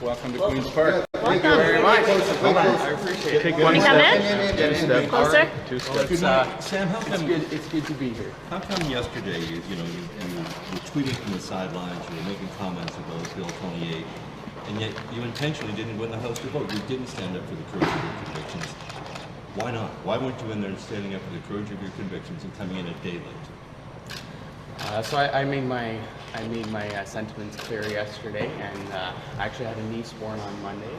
Welcome to Queen's Park. Thank you very much. I appreciate it. Take one step. Get a step. Closer. Two steps. Sam, how come It's good to be here. How come yesterday you were tweeting from the sidelines, you were making comments about Bill 28, and yet you intentionally didn't win the House to vote? You didn't stand up for the courage of your convictions. Why not? Why weren't you in there standing up for the courage of your convictions and coming in a day late? So I made my sentiments clear yesterday, and I actually had a niece born on Monday,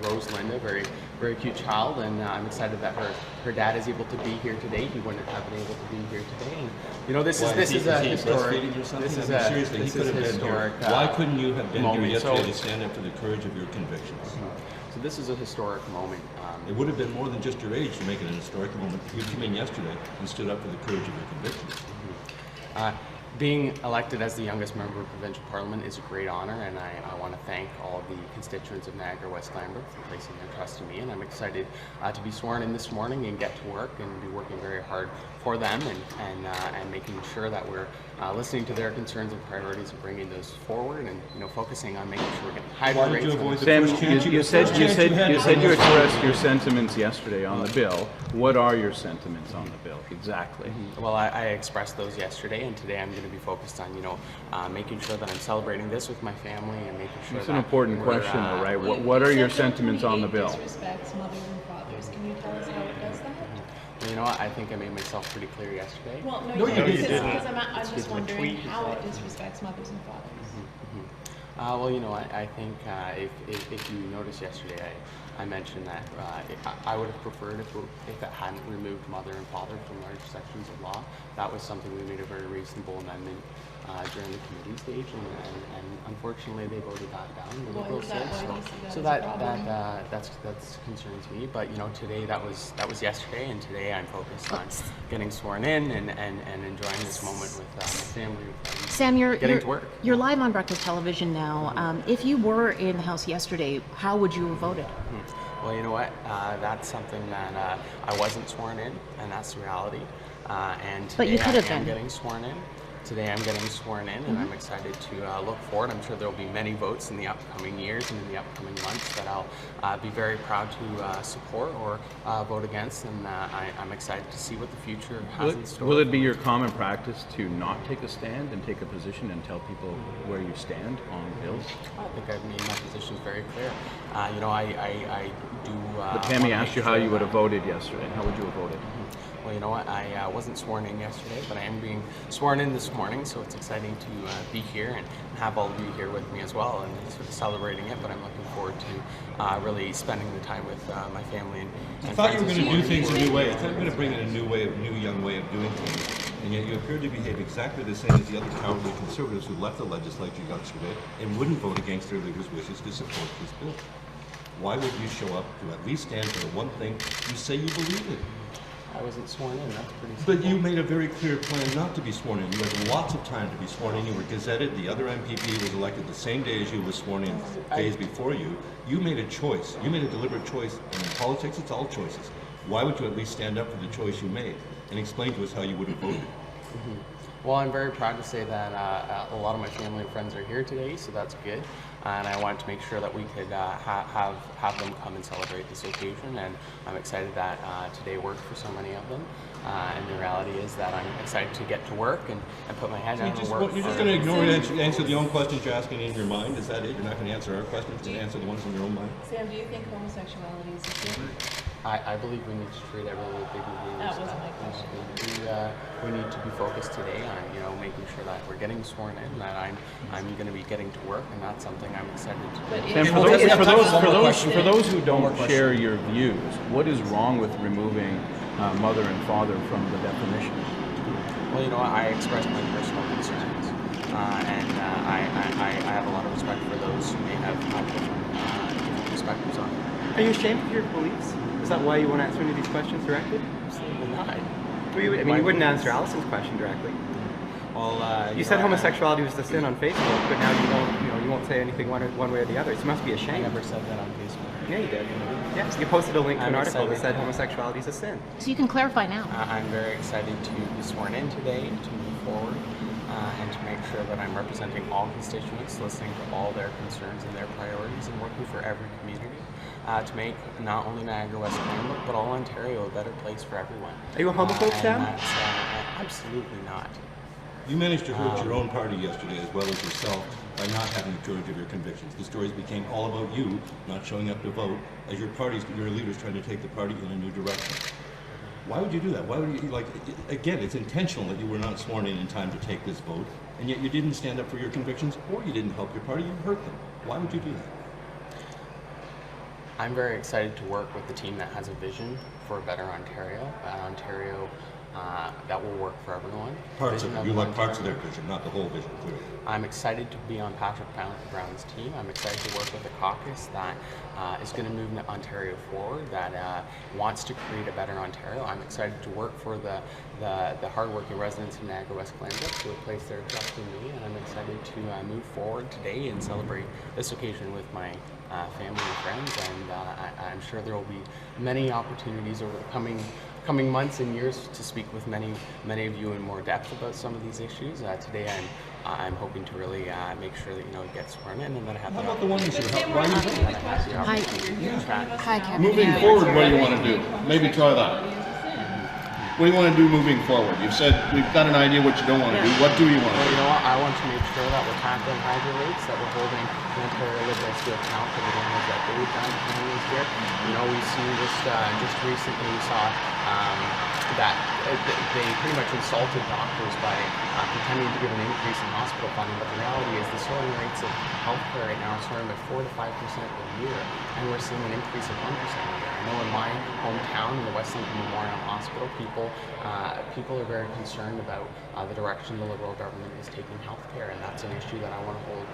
Rose Linda, very cute child, and I'm excited that her dad is able to be here today. He wouldn't have been able to be here today, and you know this is a historic. Seriously, he could have been here. Why couldn't you have been here yesterday to stand up for the courage of your convictions? So this is a historic moment. It would have been more than just your age to make it an historic moment. You came in yesterday and stood up for the courage of your convictions. Being elected as the youngest member of provincial parliament is a great honor, and I want to thank all of the constituents of Niagara West Glanbrook for placing their trust in me, and I'm excited to be sworn in this morning and get to work and be working very hard for them and making sure that we're listening to their concerns and priorities and bringing those forward, and focusing on making sure we're getting higher rates. Sam, you said you expressed your sentiments yesterday on the bill. What are your sentiments on the bill exactly? Well, I expressed those yesterday, and today I'm going to be focused on making sure that I'm celebrating this with my family and making sure. It's an important question, though, right? What are your sentiments on the bill? Disrespects mothers and fathers. Can you tell us how it does that? You know what? I think I made myself pretty clear yesterday. Well, no, you didn't. Because I'm just wondering how it disrespects mothers and fathers. Well, I think if you noticed yesterday, I mentioned that I would have preferred if it hadn't removed mother and father from large sections of law. That was something we made a very reasonable amendment during the committee stage, and unfortunately they voted that down. The Liberals did, so that concerns me. But today that was yesterday, and today I'm focused on getting sworn in and enjoying this moment with my family. Sam, you're to work. You're live on Breakfast Television now. If you were in the House yesterday, how would you have voted? Well, you know what? That's something that I wasn't sworn in, and that's the reality. And But you could have I am been. getting sworn in. Today I'm getting sworn in, and I'm excited to look forward. I'm sure there will be many votes in the upcoming years and in the upcoming months that I'll be very proud to support or vote against, and I'm excited to see what the future has in store. Will it be your common practice to not take a stand and take a position and tell people where you stand on bills? I think I've made my positions very clear. I do. But Tammy asked you how you would have voted yesterday. How would you have voted? Well, you know what? I wasn't sworn in yesterday, but I am being sworn in this morning, so it's exciting to be here and have all of you here with me as well, and sort of celebrating it. But I'm looking forward to really spending the time with my family and I thought you were going to do things a new way. I thought you were going to bring in a new young way of doing things, and yet you appear to behave exactly the same as the other cowardly conservatives who left the legislature yesterday and wouldn't vote against their leaders' wishes to support this bill. Why would you show up to at least stand for the one thing you say you believe in? I wasn't sworn in. That's pretty simple. But you made a very clear plan not to be sworn in. You had lots of time to be sworn in. You were gazetted. The other MPP was elected the same day as you was sworn in days before you. You made a choice. You made a deliberate choice. And in politics, it's all choices. Why would you at least stand up for the choice you made and explain to us how you would have voted? Well, I'm very proud to say that a lot of my family and friends are here today, so that's good. And I wanted to make sure that we could have them come and celebrate this occasion, and I'm excited that today worked for so many of them. And the reality is that I'm excited to get to work and put my head down and work. You're just going to ignore and answer the own questions you're asking in your mind? Is that it? You're not going to answer our questions, you're going to answer the ones in your own mind? Sam, do you think homosexuality is a sin? I believe we need to treat everyone with dignity and That respect. wasn't my question. We need to be focused today on making sure that we're getting sworn in, and that I'm going to be getting to work, and that's something I'm excited to do. Sam, for those who don't share your views, what is wrong with removing mother and father from the definition? Well, you know what? I expressed my personal concerns, and I have a lot of respect for those who may have different perspectives on it. Are you ashamed of your beliefs? Is that why you won't answer any of these questions directly? Absolutely not. Well, you wouldn't answer Allison's question directly. Well, You said homosexuality was the sin on Facebook, but now you won't say anything one way or the other. So you must be I ashamed. never said that on Facebook. Yeah, you did. Yes, you posted a link to an I'm article that excited. said homosexuality is a sin. So you can clarify now. I'm very excited to be sworn in today, to move forward, and to make sure that I'm representing all constituents, listening to all their concerns and their priorities, and working for for every community, to make not only Niagara West Clanbrook, but all Ontario a better place for everyone. Are you a homophobe, And Sam? that's absolutely not. You managed to hurt your own party yesterday as well as yourself by not having a majority of your convictions. The stories became all about you not showing up to vote as your leaders trying to take the party in a new direction. Why would you do that? Why would you, again, it's intentional that you were not sworn in time to take this vote, and yet you didn't stand up for your convictions, or you didn't help your party, you hurt them. Why would you do that? I'm very excited to work with the team that has a vision for a better Ontario, an Ontario that will work for everyone. Parts of Vision it. You like an parts of Ontario. their vision, not the whole vision, clearly. I'm excited to be on Patrick Brown's team. I'm excited to work with a caucus that is going to move Ontario forward, that wants to create a better Ontario. I'm excited to work for the hardworking residents of Niagara West Clanbrook who have placed their trust in me, and I'm excited to move forward today and celebrate this occasion with my family and friends, and I'm sure there will be many opportunities over the coming months and years to speak with many of you in more depth about some of these issues. Today I'm hoping to really make sure that it gets sworn in, and that I have How about the one issue? Why are you voting? Hi. Hi, Kevin. Moving forward, what do you want to do? Maybe try that. What do you want to do moving forward? You've said we've got an idea what you don't want to do. What do you want to Well, do? you know what? I want to make sure that we're tackling hydro rates, that we're holding the Ontario Liberals to account for the damage that they've done to families here. We've seen just recently we saw that they pretty much insulted doctors by pretending to give an increase in hospital funding, but the reality is the soaring rates of healthcare right now are soaring by 4 to 5% a year, and we're seeing an increase of 1% a year. I know in my hometown, in the West Lincoln Memorial Hospital, people are very concerned about the direction the Liberal government is taking healthcare, and that's an issue that I want to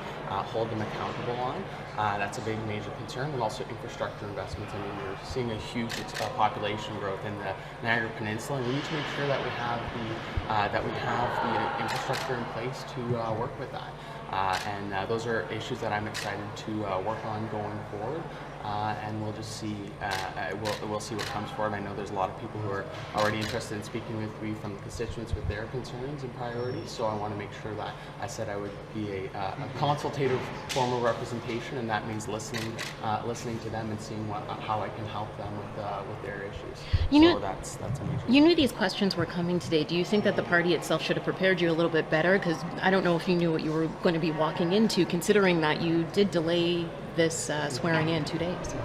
hold them accountable on. That's a big major concern, and also infrastructure investments. I mean, we're seeing a huge population growth in the Niagara Peninsula, and we need to make sure that we have the infrastructure in place to work with that. And those are issues that I'm excited to work on going forward. And we'll just see. We'll see what comes forward. I know there's a lot of people who are already interested in speaking with me from the constituents with their concerns and priorities. So I want to make sure that I said I would be a consultative form of representation, and that means listening to them and seeing how I can help them with their issues. That's a major. You knew these questions were coming today. Do you think that the party itself should have prepared you a little bit better? Because I don't know if you knew what you were going to be walking into, considering that you did delay this swearing in 2 days.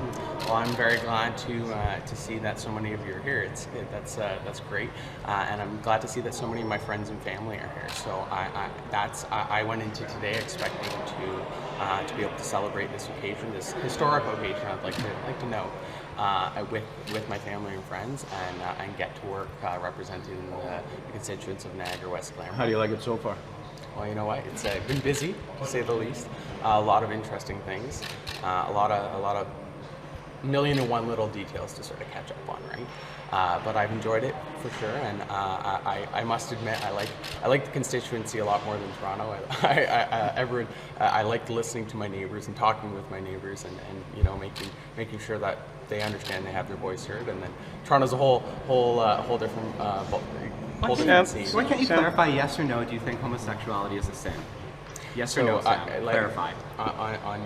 Well, I'm very glad to see that so many of you are here. That's great, and I'm glad to see that so many of my friends and family are here. So I went into today expecting to be able to celebrate this occasion, this historic occasion. I'd like to know with my family and friends, and get to work representing the constituents of Niagara West Clanbrook. How do you like it so far? Well, you know what? It's been busy, to say the least. A lot of interesting things, a lot of million and one little details to sort of catch up on, right? But I've enjoyed it for sure, and I must admit I like the constituency a lot more than Toronto. I liked listening to my neighbors and talking with my neighbors, and making sure that they understand they have their voice heard. And then Toronto's a whole different. Why can't you clarify, yes or no, do you think homosexuality is a sin? Yes or no, Sam? Clarify. On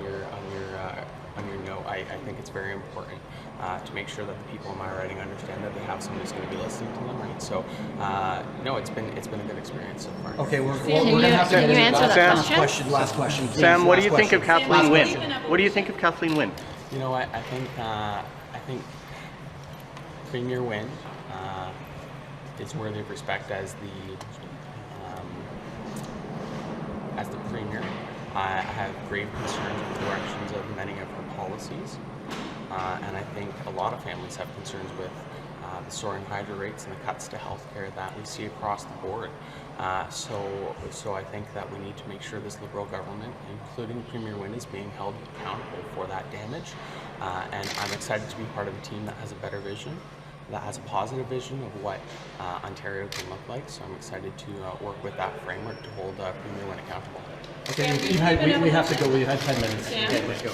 your note, I think it's very important to make sure that the people in my riding understand that they have somebody who's going to be listening to them, right? So, no, it's been a good experience so far. Okay, we're Can going to have to you get answer into that last question? question, please. Sam, what do Last you think of question. Kathleen Wynne? question. What do you think of Kathleen Wynne? You know what? I think Premier Wynne is worthy of respect as the Premier. I have grave concerns with the directions of many of her policies, and I think a lot of families have concerns with the soaring hydro rates and the cuts to healthcare that we see across the board. So I think that we need to make sure this Liberal government, including Premier Wynne, is being held accountable for that damage. And I'm excited to be part of a team that has a better vision, that has a positive vision of what Ontario can look like. So I'm excited to work with that framework to hold Premier Wynne accountable. Okay, we have to go. We had 10 minutes. Sam? Okay, let's go.